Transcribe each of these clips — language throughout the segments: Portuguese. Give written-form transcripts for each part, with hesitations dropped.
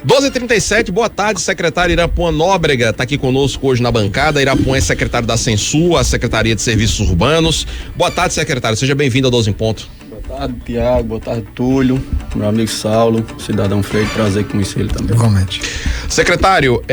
12h37, boa tarde, secretário Irapuan Nóbrega está aqui conosco hoje na bancada. Irapuan é secretário da Censu, a Secretaria de Serviços Urbanos. Boa tarde, secretário, seja bem-vindo ao 12 em Ponto. Boa tarde, Tiago, boa tarde, Túlio, meu amigo Saulo, cidadão Freire, prazer conhecer ele também. Igualmente. Secretário,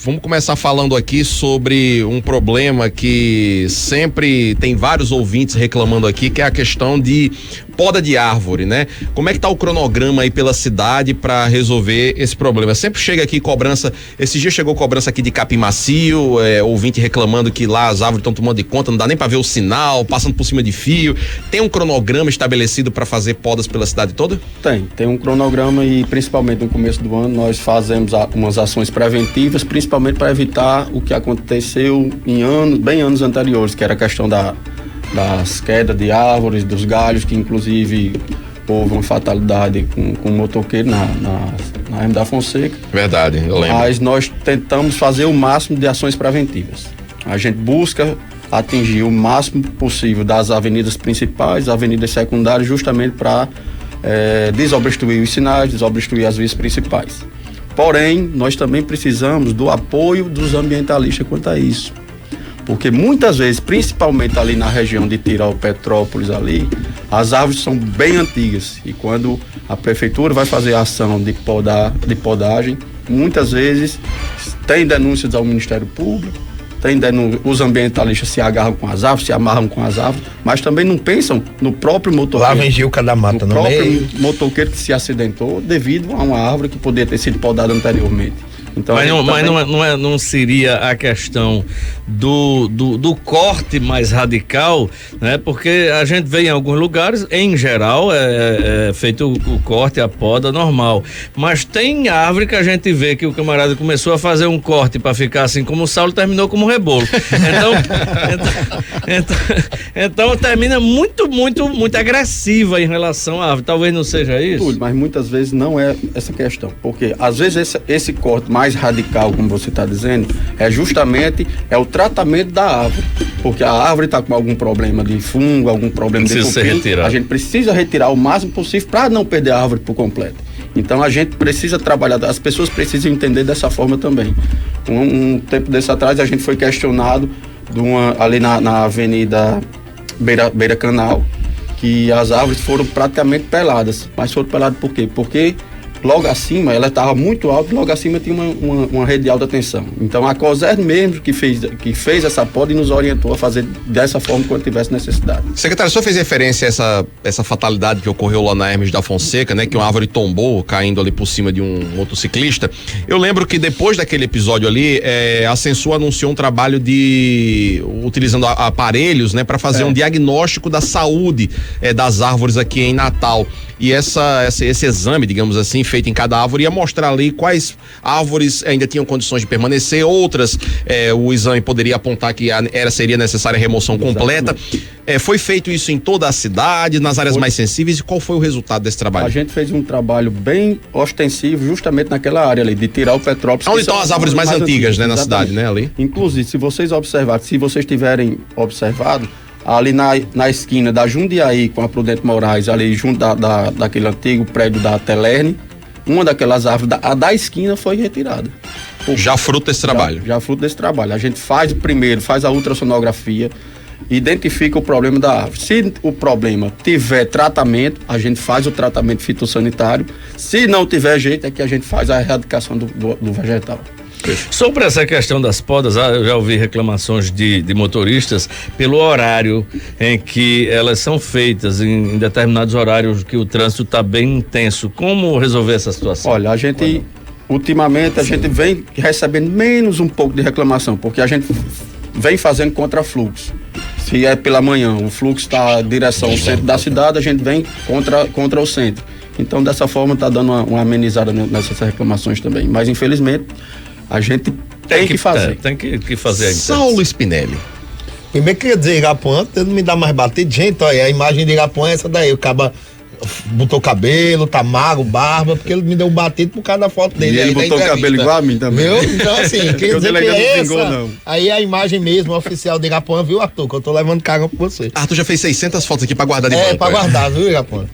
vamos começar falando aqui sobre um problema que sempre tem vários ouvintes reclamando aqui, que é a questão de poda de árvore, né? Como é que tá o cronograma aí pela cidade para resolver esse problema? Sempre chega aqui cobrança, esses dias chegou cobrança aqui de capim macio, ouvinte reclamando que lá as árvores estão tomando de conta, não dá nem para ver o sinal, passando por cima de fio. Tem um cronograma estabelecido para fazer podas pela cidade toda? Tem um cronograma e principalmente no começo do ano nós fazemos umas ações preventivas, principalmente para evitar o que aconteceu em anos anteriores, que era a questão das quedas de árvores, dos galhos, que inclusive houve uma fatalidade com um motoqueiro na Hermes da Fonseca. Verdade, eu lembro. Mas nós tentamos fazer o máximo de ações preventivas. A gente busca atingir o máximo possível das avenidas principais, avenidas secundárias, justamente para desobstruir os sinais, desobstruir as vias principais. Porém, nós também precisamos do apoio dos ambientalistas quanto a isso. Porque muitas vezes, principalmente ali na região de Tirol, Petrópolis ali, as árvores são bem antigas. E quando a prefeitura vai fazer a ação de podagem, muitas vezes tem denúncias ao Ministério Público, os ambientalistas se agarram com as árvores, se amarram com as árvores, mas também não pensam no próprio motoqueiro. Lá vem Gilca da Mata no meio. O próprio motoqueiro que se acidentou devido a uma árvore que poderia ter sido podada anteriormente. Então, mas não seria a questão do corte mais radical, né? Porque a gente vê em alguns lugares, em geral, é feito o corte, a poda normal. Mas tem árvore que a gente vê que o camarada começou a fazer um corte para ficar assim como o Saulo, terminou como rebolo. Então termina muito agressiva em relação à árvore. Talvez não seja isso? Tudo, mas muitas vezes não é essa questão. Porque às vezes esse corte mais radical, como você está dizendo, é justamente o tratamento da árvore, porque a árvore está com algum problema de fungo, algum problema de cupim, a gente precisa retirar o máximo possível para não perder a árvore por completo. Então a gente precisa trabalhar, as pessoas precisam entender dessa forma também. Um tempo desse atrás a gente foi questionado ali na avenida Beira Canal, que as árvores foram praticamente peladas. Mas foram peladas por quê? Porque logo acima, ela estava muito alta, logo acima tinha uma rede de alta tensão. Então a COSER mesmo que fez essa poda e nos orientou a fazer dessa forma quando tivesse necessidade. Secretário, o senhor fez referência a essa fatalidade que ocorreu lá na Hermes da Fonseca, né? Que uma árvore tombou, caindo ali por cima de um motociclista. Eu lembro que depois daquele episódio ali, a Censu anunciou um trabalho utilizando aparelhos, né? Para fazer um diagnóstico da saúde das árvores aqui em Natal. E esse exame, digamos assim, feito em cada árvore, ia mostrar ali quais árvores ainda tinham condições de permanecer, outras o exame poderia apontar que seria necessária a remoção completa. Foi feito isso em toda a cidade, nas áreas mais sensíveis, e qual foi o resultado desse trabalho? A gente fez um trabalho bem ostensivo justamente naquela área ali, de Tirol, Petrópolis. Onde estão as árvores mais antigas, né, na cidade, né, ali? Inclusive, se vocês tiverem observado, ali na esquina da Jundiaí com a Prudente Moraes, ali junto daquele antigo prédio da Telerne, uma daquelas árvores da esquina foi retirada. Já fruto desse trabalho? Já fruto desse trabalho. A gente faz a ultrassonografia, identifica o problema da árvore. Se o problema tiver tratamento, a gente faz o tratamento fitossanitário. Se não tiver jeito, é que a gente faz a erradicação do vegetal. Sobre essa questão das podas, eu já ouvi reclamações de motoristas pelo horário em que elas são feitas, em determinados horários que o trânsito está bem intenso. Como resolver essa situação? Olha, ultimamente, a gente vem recebendo menos um pouco de reclamação, porque a gente vem fazendo contrafluxo. Se é pela manhã, o fluxo está em direção ao centro da cidade, a gente vem contra o centro. Então, dessa forma, está dando uma amenizada nessas reclamações também. Mas, infelizmente, a gente tem que fazer. Tem que fazer. Saulo Spinelli. Primeiro queria dizer, Irapuan, não me dá mais batido. Gente, olha, a imagem de Irapuan é essa daí. O cara botou cabelo, tá magro, barba, porque ele me deu um batido por causa da foto dele. E ele botou o cabelo igual a mim também. Viu? Então, assim, quer dizer que é essa. Aí a imagem mesmo, oficial de Irapuan, viu, Arthur? Que eu tô levando carga pra você. Arthur já fez 600 fotos aqui pra guardar de banco. Pra guardar, viu, Irapuan?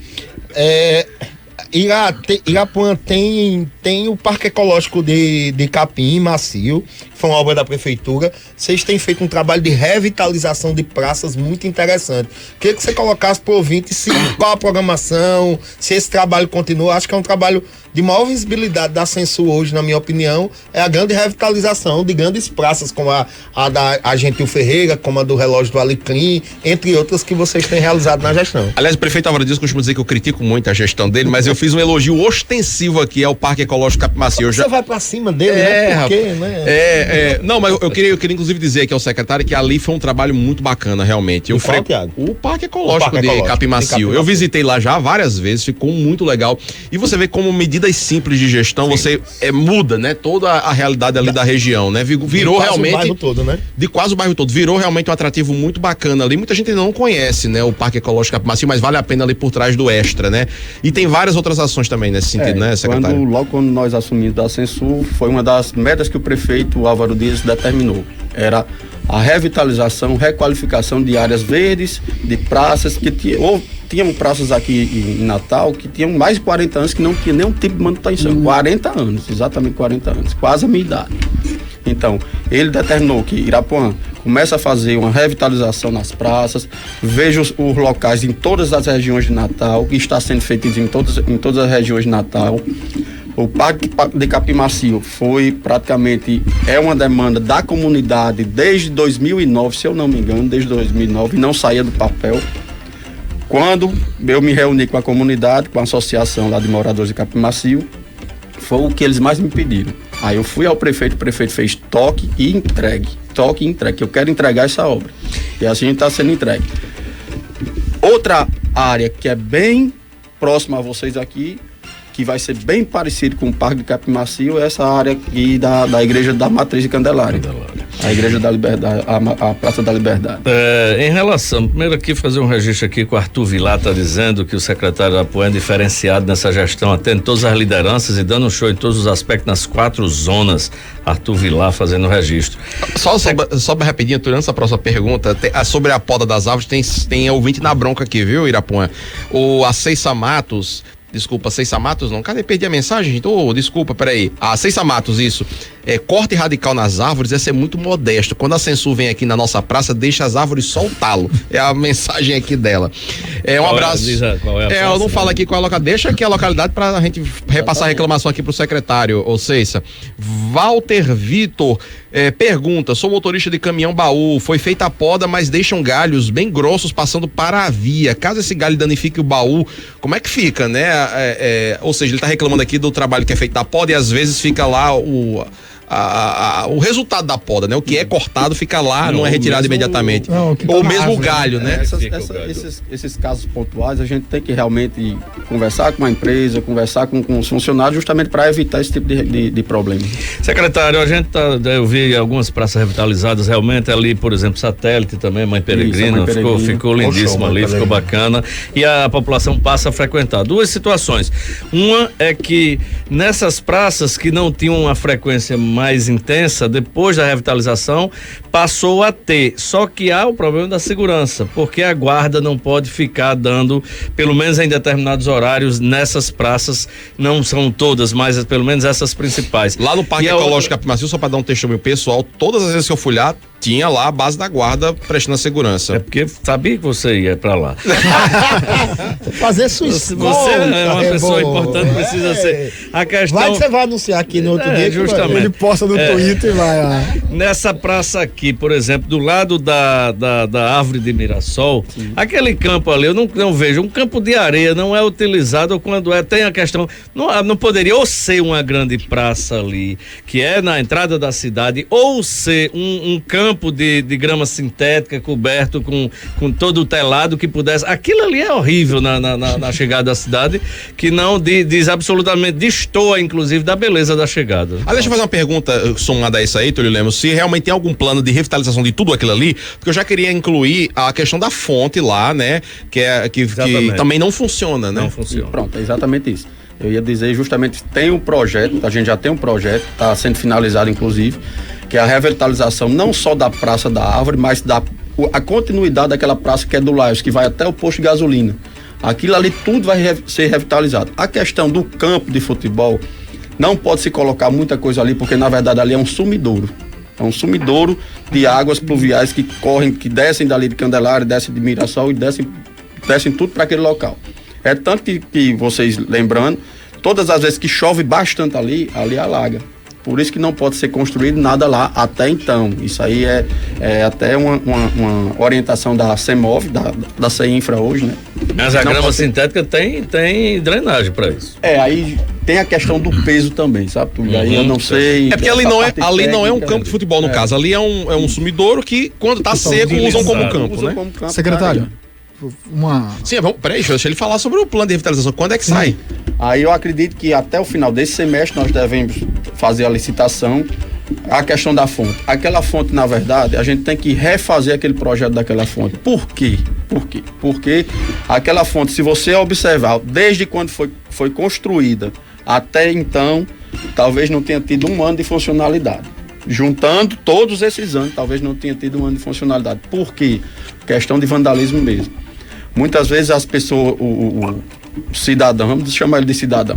Irapuã tem o Parque Ecológico de Capim Macio, foi uma obra da prefeitura. Vocês têm feito um trabalho de revitalização de praças muito interessante. Queria que você colocasse para o ouvinte qual a programação, se esse trabalho continua. Acho que é um trabalho de maior visibilidade da Censu hoje, na minha opinião, é a grande revitalização de grandes praças, como a da Gentil Ferreira, como a do Relógio do Alecrim, entre outras que vocês têm realizado na gestão. Aliás, o prefeito Álvaro Dias costuma dizer que eu critico muito a gestão dele, mas eu fiz um elogio ostensivo aqui ao Parque Ecológico Capim Macio. Você vai pra cima dele, né? Por quê, né? Não, mas eu queria inclusive dizer aqui ao secretário que ali foi um trabalho muito bacana, realmente. O Parque Ecológico de Capim Macio. Eu visitei lá já várias vezes, ficou muito legal. E você vê como medidas simples de gestão, você muda, né? Toda a realidade ali da região, né? Virou realmente... o bairro todo, né? De quase o bairro todo. Virou realmente um atrativo muito bacana ali. Muita gente ainda não conhece, né? O Parque Ecológico Capim Macio, mas vale a pena ali por trás do Extra, né? E tem várias outras ações também nesse sentido, né, secretário? Logo quando nós assumimos da Censu, foi uma das metas que o prefeito Álvaro Dias determinou. Era a revitalização, requalificação de áreas verdes, de praças que tinham praças aqui em Natal que tinham mais de 40 anos que não tinha nenhum tipo de manutenção. 40 anos, exatamente 40 anos, quase a minha idade. Então, ele determinou que Irapuã começa a fazer uma revitalização nas praças, veja os locais em todas as regiões de Natal, que está sendo feito em todas as regiões de Natal. O Parque de Capim Macio é uma demanda da comunidade desde 2009, se eu não me engano, desde 2009, não saía do papel. Quando eu me reuni com a comunidade, com a associação lá de moradores de Capim Macio, foi o que eles mais me pediram. Aí eu fui ao prefeito, o prefeito fez toque e entregue, que eu quero entregar essa obra. E assim está sendo entregue. Outra área que é bem próxima a vocês aqui, que vai ser bem parecido com o Parque de Capim Macio, é essa área aqui da Igreja da Matriz de Candelária. A Igreja da Liberdade, a Praça da Liberdade. Em relação, primeiro aqui fazer um registro aqui que o Arthur Vilar está dizendo que o secretário Irapuã é diferenciado nessa gestão, atende todas as lideranças e dando um show em todos os aspectos nas 4 zonas. Arthur Vilar fazendo o registro. Só rapidinho, durante essa próxima pergunta, sobre a poda das árvores, tem ouvinte na bronca aqui, viu, Irapuã? O Aceiça Matos, desculpa, Ceiça Matos não, cadê? Perdi a mensagem, gente? Desculpa, peraí. Ceiça Matos, isso. Corte radical nas árvores é ser muito modesto. Quando a Censu vem aqui na nossa praça, deixa as árvores soltá-lo. É a mensagem aqui dela. Um abraço. Eu não falo aqui qual é a localidade. Deixa aqui a localidade pra gente repassar a reclamação aqui pro secretário, Ceiça. Walter Vitor pergunta: sou motorista de caminhão baú, foi feita a poda, mas deixam galhos bem grossos passando para a via. Caso esse galho danifique o baú, como é que fica, né? Ou seja, ele tá reclamando aqui do trabalho que é feito da poda e às vezes fica lá o resultado da poda, né? O que é cortado fica lá, não é retirado imediatamente. Ou mesmo o galho, né? Esses casos pontuais, a gente tem que realmente conversar com a empresa, conversar com os funcionários, justamente para evitar esse tipo de problema. Secretário, eu vi algumas praças revitalizadas realmente ali, por exemplo, Satélite também, Mãe Peregrina, ficou lindíssimo ali, ficou bacana, e a população passa a frequentar. 2 situações. Uma é que nessas praças que não tinham uma frequência mais intensa, depois da revitalização, passou a ter. Só que há o problema da segurança, porque a guarda não pode ficar dando, pelo menos em determinados horários, nessas praças, não são todas, mas pelo menos essas principais. Lá no Parque Ecológico Capim Macio, só para dar um testemunho pessoal, todas as vezes que eu fui lá, tinha lá a base da guarda prestando a segurança. É porque sabia que você ia pra lá. Fazer sua escola. Você é uma pessoa importante, precisa ser. A questão... Você vai anunciar aqui no outro dia, justamente. Ele posta no Twitter e vai lá. Nessa praça aqui, por exemplo, do lado da árvore de Mirassol, aquele campo ali, eu não vejo, um campo de areia não é utilizado quando tem a questão, não poderia ou ser uma grande praça ali, que é na entrada da cidade, ou ser um campo de grama sintética coberto com todo o telado que pudesse. Aquilo ali é horrível na chegada da cidade, que não diz absolutamente, destoa inclusive da beleza da chegada. Deixa eu fazer uma pergunta somada a isso aí, Túlio Lemos, se realmente tem algum plano de revitalização de tudo aquilo ali, porque eu já queria incluir a questão da fonte lá, né, que também não funciona, né? Não funciona. Pronto, é exatamente isso. Eu ia dizer justamente, tem um projeto, a gente já tem um projeto, está sendo finalizado inclusive, que é a revitalização não só da Praça da Árvore, mas a continuidade daquela praça que é do Laios, que vai até o posto de gasolina. Aquilo ali tudo vai ser revitalizado. A questão do campo de futebol, não pode se colocar muita coisa ali, porque na verdade ali é um sumidouro. É um sumidouro de águas pluviais que correm, que descem dali de Candelária, descem de Mirassol e descem tudo para aquele local. É tanto que vocês lembrando, todas as vezes que chove bastante ali alaga. Por isso que não pode ser construído nada lá até então. Isso aí é até uma orientação da CEMOV, da CEINFRA hoje, né? Mas a grama sintética tem drenagem para isso. Aí tem a questão do peso também, sabe? Aí eu não sei. É porque ali não é um campo de futebol, no caso. Ali é um sumidouro que, quando tá seco, usam como campo, né? Secretário, Sim, peraí, deixa ele falar sobre o plano de revitalização. Quando é que sai? Aí eu acredito que até o final desse semestre nós devemos fazer a licitação. A questão da fonte. Aquela fonte, na verdade, a gente tem que refazer aquele projeto daquela fonte. Por quê? Porque aquela fonte, se você observar, desde quando foi construída até então, talvez não tenha tido um ano de funcionalidade. Juntando todos esses anos, talvez não tenha tido um ano de funcionalidade. Por quê? Questão de vandalismo mesmo. Muitas vezes as pessoas, o cidadão, vamos chamar ele de cidadão,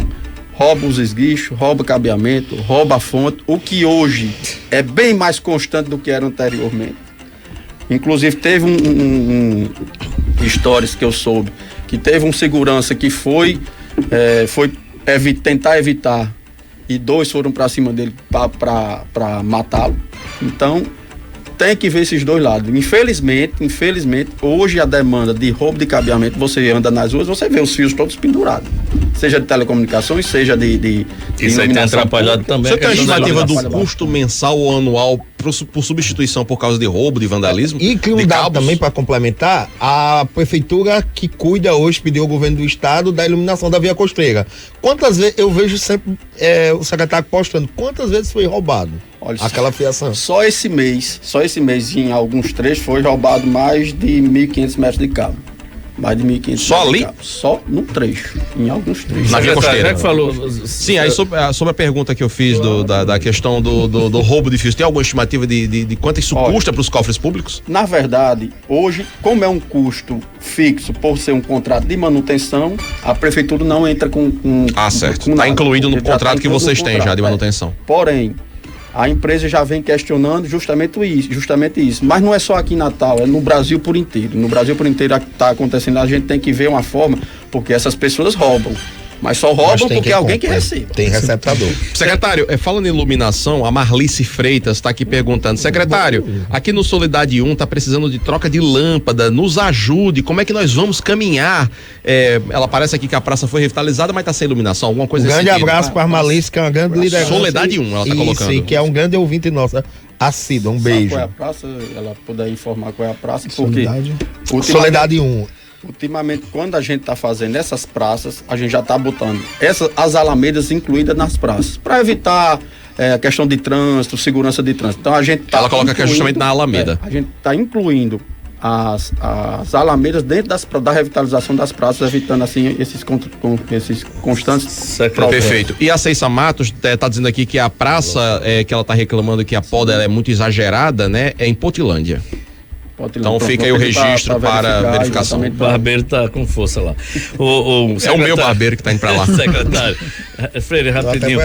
rouba os esguichos, rouba cabeamento, rouba a fonte, o que hoje é bem mais constante do que era anteriormente. Inclusive teve histórias que eu soube, que teve um segurança que foi tentar evitar e 2 foram para cima dele para matá-lo. Então tem que ver esses dois lados. Infelizmente, hoje a demanda de roubo de cabeamento, você anda nas ruas, você vê os fios todos pendurados. Seja de telecomunicações, seja de isso aí tem atrapalhado também. Você tem a estimativa do custo mensal ou anual por substituição por causa de roubo, de vandalismo? E que um dado também para complementar, a prefeitura que cuida hoje pediu ao governo do estado da iluminação da via costeira. Quantas vezes, eu vejo sempre o secretário postando, quantas vezes foi roubado? Olha, aquela fiação. Só esse mês, em alguns trechos, foi roubado mais de 1.500 metros de cabo. Mais de 1.500. Só ali? Só no trecho, em alguns trechos. Na via costeira. Que falou. Sim, aí sobre a pergunta que eu fiz da questão do roubo de fios, tem alguma estimativa de quanto isso custa para os cofres públicos? Na verdade, hoje, como é um custo fixo por ser um contrato de manutenção, a prefeitura não entra com certo. Está incluído no contrato que vocês têm já de manutenção. Porém, a empresa já vem questionando justamente isso. Mas não é só aqui em Natal, é no Brasil por inteiro. No Brasil por inteiro está acontecendo, a gente tem que ver uma forma, porque essas pessoas roubam. Mas só roubam porque alguém que recebe. Tem receptador. Secretário, falando em iluminação, a Marlice Freitas está aqui perguntando. Secretário, aqui no Solidade 1 está precisando de troca de lâmpada, nos ajude, como é que nós vamos caminhar? Ela parece aqui que a praça foi revitalizada, mas está sem iluminação, alguma coisa assim. Grande abraço para a Marlice, que é uma grande liderança. Solidade 1, ela está colocando. Sim, que é um grande ouvinte nossa. Assíduo, um beijo. Qual é a praça? Ela puder informar qual é a praça, porque Soledade 1. Ultimamente, quando a gente está fazendo essas praças, a gente já está botando as alamedas incluídas nas praças, para evitar a questão de trânsito, segurança de trânsito. Então a gente ela coloca que é justamente na alameda. A gente está incluindo as alamedas dentro da revitalização das praças, evitando assim esses constantes. Perfeito. E a Ceissa Matos está dizendo aqui que a praça que ela está reclamando que a poda é muito exagerada, né? É em Potilândia. Então fica aí o registro para verificação. O barbeiro tá com força lá. É o meu barbeiro que tá indo para lá. Secretário, Freire, rapidinho.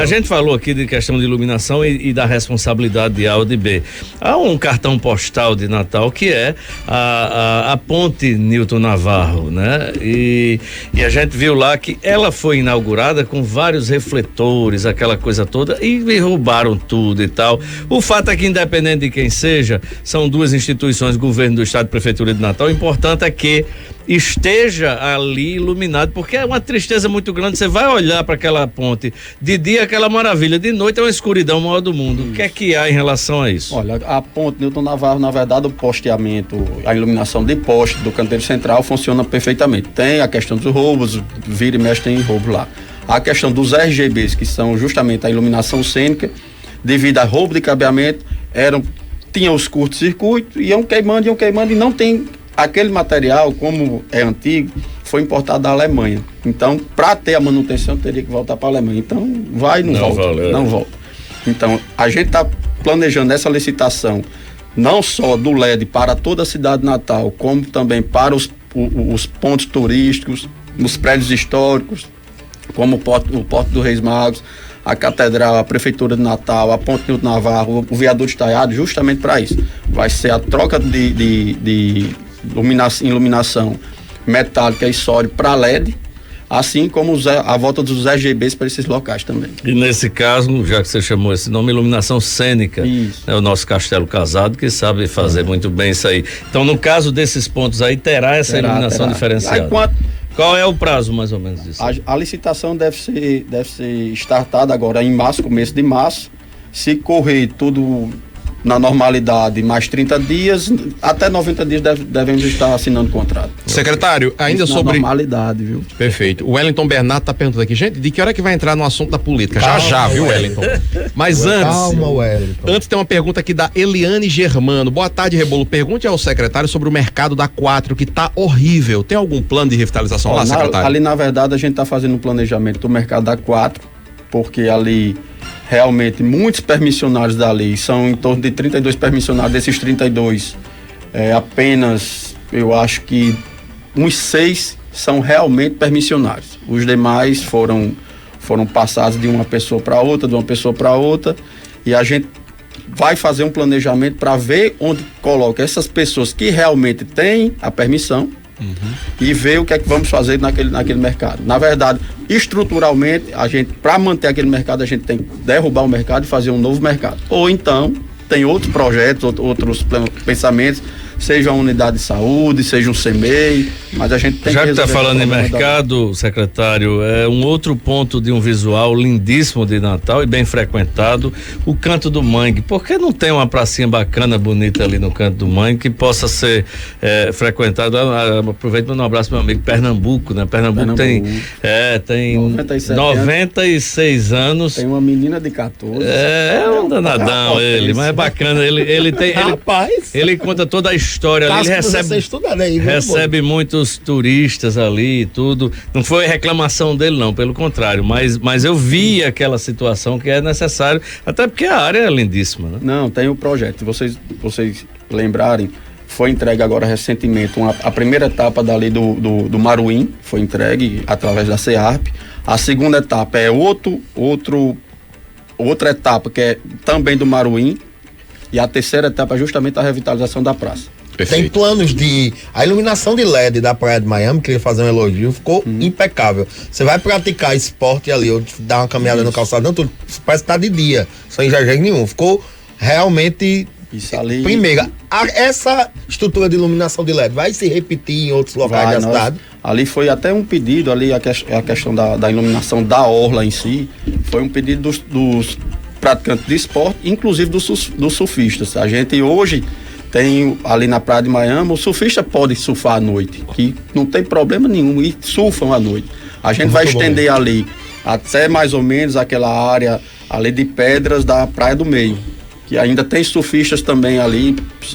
A gente falou aqui de questão de iluminação e da responsabilidade de A ou de B. Há um cartão postal de Natal que é a ponte Newton Navarro, né? E a gente viu lá que ela foi inaugurada com vários refletores, aquela coisa toda, e roubaram tudo e tal. O fato é que, independente de quem seja, são duas instituições, governo do estado, prefeitura de Natal. O importante é que esteja ali iluminado, porque é uma tristeza muito grande. Você vai olhar para aquela ponte de dia, aquela maravilha, de noite é uma escuridão maior do mundo. Isso. O que é que há em relação a isso? Olha, a ponte Newton Navarro, na verdade, o posteamento, a iluminação de poste do canteiro central funciona perfeitamente. Tem a questão dos roubos, vira e mexe tem roubo lá. A questão dos RGBs, que são justamente a iluminação cênica, devido a roubo de cabeamento, tinha os curtos-circuitos, iam queimando e não tem aquele material, como é antigo, foi importado da Alemanha. Então, para ter a manutenção, teria que voltar para a Alemanha. Então, não volta. Então, a gente está planejando essa licitação, não só do LED para toda a cidade de Natal, como também para os os pontos turísticos, os prédios históricos, como o Porto do Reis Magos, a Catedral, a Prefeitura de Natal, a Ponte Nilton Navarro, o Viaduto Estaiado, justamente para isso. Vai ser a troca de iluminação metálica e sólido para LED, assim como a volta dos RGBs para esses locais também. E nesse caso, já que você chamou esse nome, iluminação cênica, é o nosso Castelo Casado, que sabe fazer muito bem isso aí. Então, no caso desses pontos aí, terá iluminação diferenciada. Qual é o prazo, mais ou menos, disso? A licitação deve ser startada agora em março, começo de março. Se correr tudo na normalidade, mais 30 dias, até 90 dias devemos estar assinando o contrato. Secretário, ainda isso sobre... normalidade, viu? Perfeito. O Wellington Bernardo tá perguntando aqui, gente, de que hora que vai entrar no assunto da política? Calma, já, viu, Wellington? Mas Calma, Wellington. Antes tem uma pergunta aqui da Eliane Germano. Boa tarde, Rebolo. Pergunte ao secretário sobre o mercado da 4, que tá horrível. Tem algum plano de revitalização lá, secretário? Ali, na verdade, a gente está fazendo um planejamento do mercado da 4, porque ali realmente muitos permissionários dali, são em torno de 32 permissionários. Desses 32, apenas, eu acho que uns 6 são realmente permissionários. Os demais foram passados de uma pessoa para outra, e a gente vai fazer um planejamento para ver onde coloca essas pessoas que realmente têm a permissão. E ver o que é que vamos fazer naquele mercado. Na verdade, estruturalmente, para manter aquele mercado, a gente tem que derrubar o mercado e fazer um novo mercado. Ou então, tem outros projetos, outros pensamentos, seja uma unidade de saúde, seja um CEMEI, mas a gente tem já que está falando em mercado, secretário, é um outro ponto de um visual lindíssimo de Natal e bem frequentado, o Canto do Mangue. Por que não tem uma pracinha bacana, bonita ali no Canto do Mangue que possa ser frequentado? Aproveito para dar um abraço pro meu amigo Pernambuco, né? Pernambuco tem 96 anos. Tem uma menina de 14. É um danadão ele, mas é bacana, ele tem, Rapaz, ele conta toda a história ali, ele recebe muitos turistas ali e tudo. Não foi reclamação dele não, pelo contrário, mas eu vi aquela situação que é necessário, até porque a área é lindíssima, né? Não, tem o projeto, se vocês lembrarem, foi entregue agora recentemente a primeira etapa dali do Maruim, foi entregue através da CEARP. A segunda etapa é outra etapa que é também do Maruim, e a terceira etapa é justamente a revitalização da praça. Perfeito. Tem planos a iluminação de LED da Praia de Miami, queria fazer um elogio, ficou impecável. Você vai praticar esporte ali, ou dar uma caminhada no calçadão, tudo, parece que tá de dia, sem exagero nenhum. Ficou realmente... Isso ali... Primeiro, essa estrutura de iluminação de LED vai se repetir em outros locais da cidade? Ali foi até um pedido, ali a questão da iluminação da orla em si, foi um pedido dos praticantes de esporte, inclusive dos surfistas. A gente hoje tem ali na Praia de Miami, o surfista pode surfar à noite, que não tem problema nenhum, e surfam à noite. A gente vai estender ali até mais ou menos aquela área ali de pedras da Praia do Meio, que ainda tem surfistas também ali,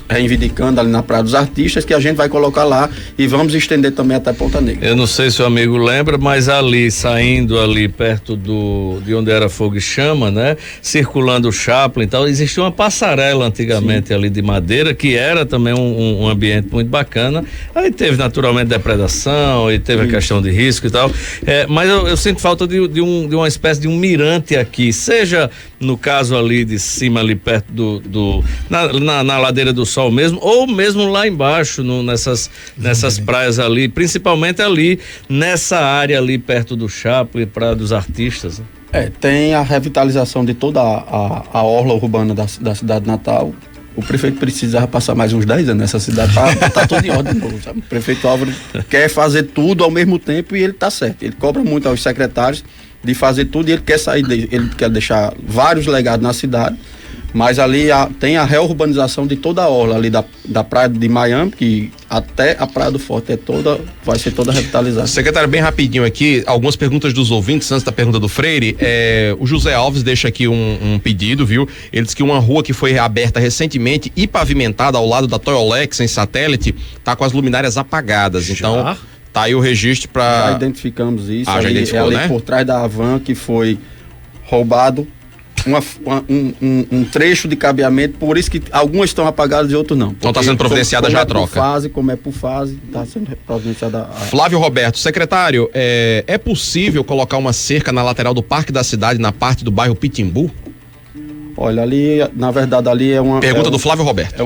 reivindicando ali na Praia dos Artistas, que a gente vai colocar lá e vamos estender também até Ponta Negra. Eu não sei se o amigo lembra, mas ali, saindo ali perto de onde era Fogo e Chama, né? Circulando o Chaplin e tal, existia uma passarela antigamente ali de madeira, que era também um ambiente muito bacana. Aí teve naturalmente depredação e teve a questão de risco e tal. Mas eu sinto falta de uma espécie de um mirante aqui, seja no caso ali de cima, ali perto na ladeira do Sol mesmo, ou mesmo lá embaixo, nessas praias ali, principalmente ali nessa área ali perto do Chaplin, Praia dos Artistas. Tem a revitalização de toda a orla urbana da cidade de Natal. O prefeito precisava passar mais uns 10 anos nessa cidade para botar tudo em ordem de novo, sabe? O prefeito Álvaro quer fazer tudo ao mesmo tempo e ele tá certo. Ele cobra muito aos secretários de fazer tudo e ele quer ele quer deixar vários legados na cidade. Mas ali tem a reurbanização de toda a orla ali da Praia de Miami, que até a Praia do Forte vai ser toda revitalizada. Secretário, bem rapidinho aqui, algumas perguntas dos ouvintes, antes da pergunta do Freire. O José Alves deixa aqui um pedido, viu? Ele diz que uma rua que foi reaberta recentemente e pavimentada ao lado da Toyolex, em Satélite, tá com as luminárias apagadas. Então, tá aí o registro para... Já identificamos isso. Já identificou, ali né? Por trás da Havan, que foi roubado um trecho de cabeamento, por isso que algumas estão apagadas e outras não. Então está sendo providenciada já a troca. Como é por fase, está sendo providenciada Flávio Roberto, secretário, é possível colocar uma cerca na lateral do Parque da Cidade, na parte do bairro Pitimbu? Olha, ali, na verdade, ali é uma... Pergunta do Flávio Roberto.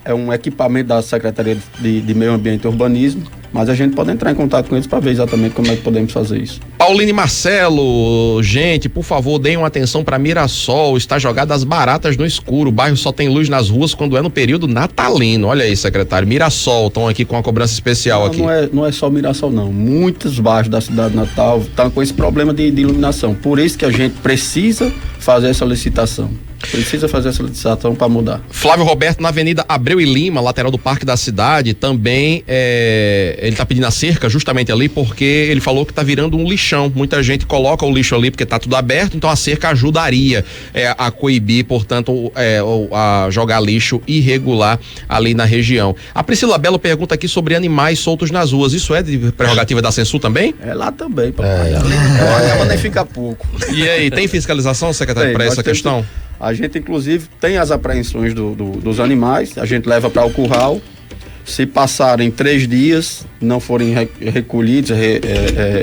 É um equipamento da Secretaria de Meio Ambiente e Urbanismo, mas a gente pode entrar em contato com eles para ver exatamente como é que podemos fazer isso. Pauline Marcelo, gente, por favor, deem uma atenção para Mirassol, está jogada as baratas no escuro, o bairro só tem luz nas ruas quando é no período natalino. Olha aí, secretário, Mirassol, estão aqui com a cobrança especial aqui. Não é só Mirassol não, muitos bairros da cidade de Natal estão com esse problema de iluminação, por isso que a gente precisa fazer essa licitação. Precisa fazer essa licitação para mudar. Flávio Roberto, na Avenida Abreu e Lima, lateral do Parque da Cidade, também ele está pedindo a cerca justamente ali porque ele falou que está virando um lixão. Muita gente coloca o lixo ali porque está tudo aberto, então a cerca ajudaria a coibir, portanto, a jogar lixo irregular ali na região. A Priscila Belo pergunta aqui sobre animais soltos nas ruas. Isso é de prerrogativa da Censu também? É lá também, papai. Ela nem fica pouco. E aí, tem fiscalização, secretário, para essa questão? A gente, inclusive, tem as apreensões dos animais, a gente leva para o curral. Se passarem 3 dias, não forem recolhidos,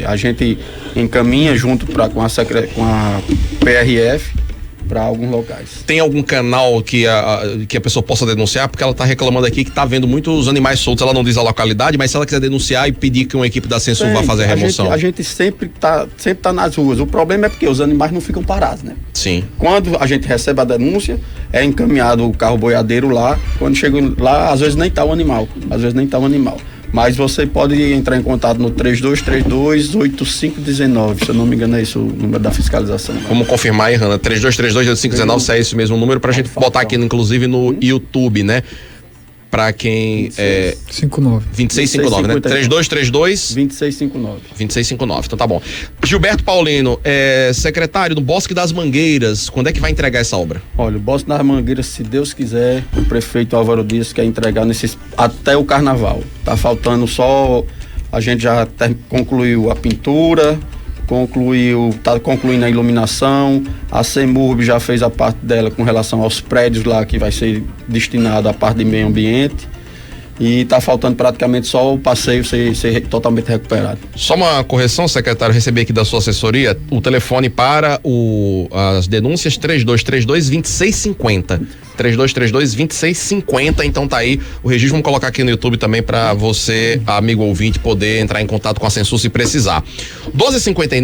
a gente encaminha junto com a PRF para alguns locais. Tem algum canal que a pessoa possa denunciar? Porque ela está reclamando aqui que está vendo muitos animais soltos, ela não diz a localidade, mas se ela quiser denunciar e pedir que uma equipe da Censu vá fazer a remoção. A gente sempre tá nas ruas. O problema é porque os animais não ficam parados, né? Sim. Quando a gente recebe a denúncia, é encaminhado o carro boiadeiro lá. Quando chega lá, às vezes nem tá o animal. Mas você pode entrar em contato no 3232-8519, se eu não me engano é isso o número da fiscalização. Vamos confirmar aí, Hanna, 3232-8519, se é esse mesmo número, pra gente botar aqui inclusive no YouTube, né? Pra quem 2659, né? 3232-2659. Então tá bom. Gilberto Paulino, secretário do Bosque das Mangueiras, quando é que vai entregar essa obra? Olha, o Bosque das Mangueiras, se Deus quiser, o prefeito Álvaro Dias quer entregar até o carnaval. Tá faltando só, a gente já concluiu a pintura, tá concluindo a iluminação, a CEMURB já fez a parte dela com relação aos prédios lá que vai ser destinado à parte de meio ambiente e tá faltando praticamente só o passeio ser totalmente recuperado. Só uma correção, secretário, recebi aqui da sua assessoria o telefone para as denúncias 3232-2650. 3232-2650, então tá aí o registro, vamos colocar aqui no YouTube também para você, amigo ouvinte, poder entrar em contato com a Censu se precisar. 12h59.